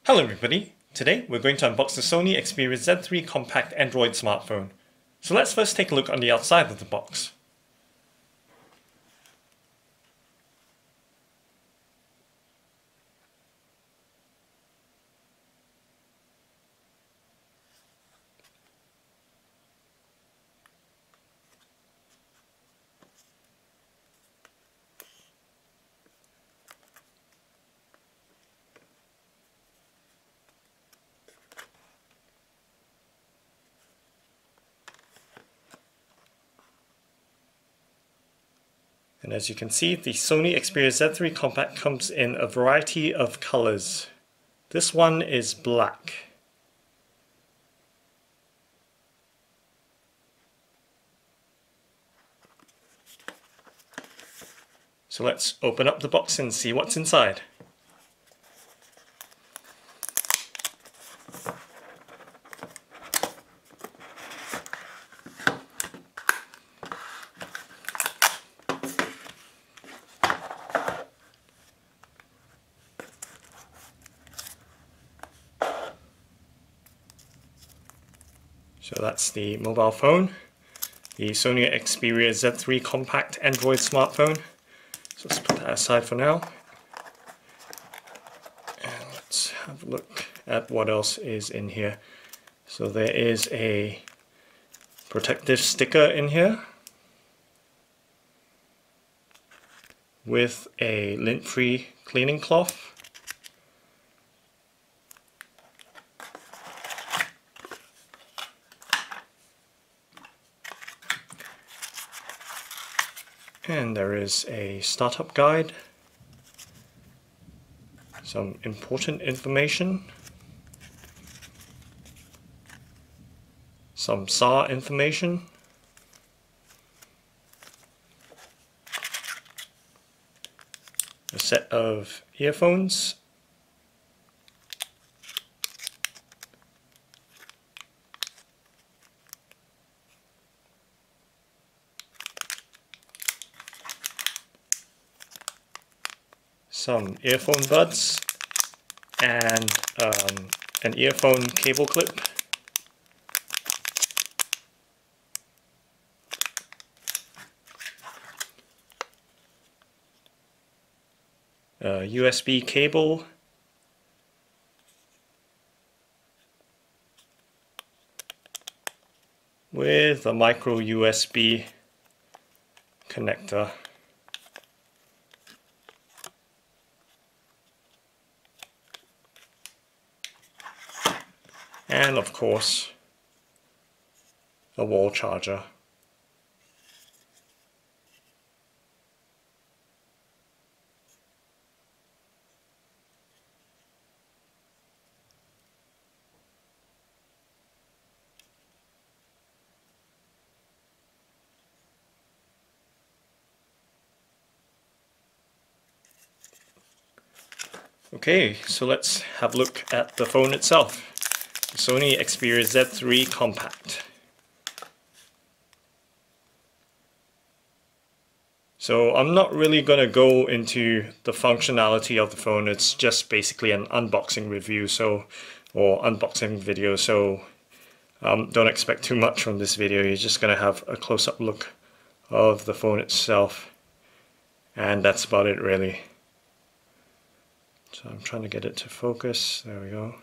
Hello everybody, today we're going to unbox the Sony Xperia Z3 compact Android smartphone. So let's first take a look on the outside of the box. And as you can see, the Sony Xperia Z3 compact comes in a variety of colors. This one is black. So let's open up the box and see what's inside. So that's the mobile phone, the Sony Xperia Z3 compact Android smartphone. So let's put that aside for now. And let's have a look at what else is in here. So there is a protective sticker in here with a lint-free cleaning cloth. And there is a startup guide, some important information, some SAR information, a set of earphones, some earphone buds, and an earphone cable clip. A USB cable, with a micro USB connector. And of course, a wall charger. Okay, so let's have a look at the phone itself. The Sony Xperia Z3 Compact. So I'm not really going to go into the functionality of the phone. It's just basically an unboxing review, or unboxing video. So don't expect too much from this video. You're just going to have a close-up look of the phone itself, and that's about it really. So I'm trying to get it to focus. There we go.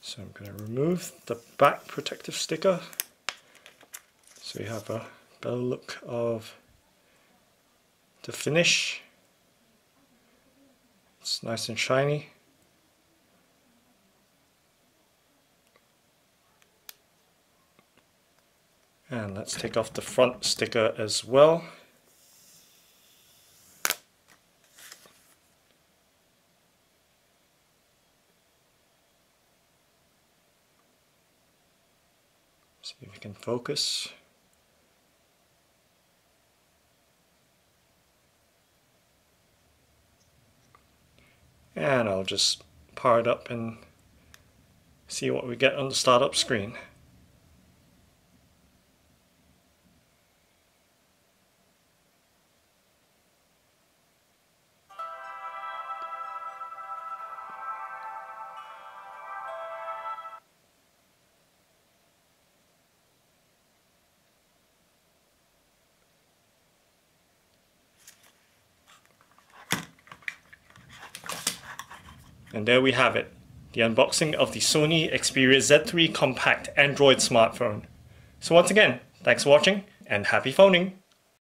So I'm going to remove the back protective sticker, so you have a better look of the finish. It's nice and shiny. And let's take off the front sticker as well. See if we can focus. And I'll just power it up and see what we get on the startup screen. And there we have it, the unboxing of the Sony Xperia Z3 compact Android smartphone. So once again, thanks for watching and happy phoning!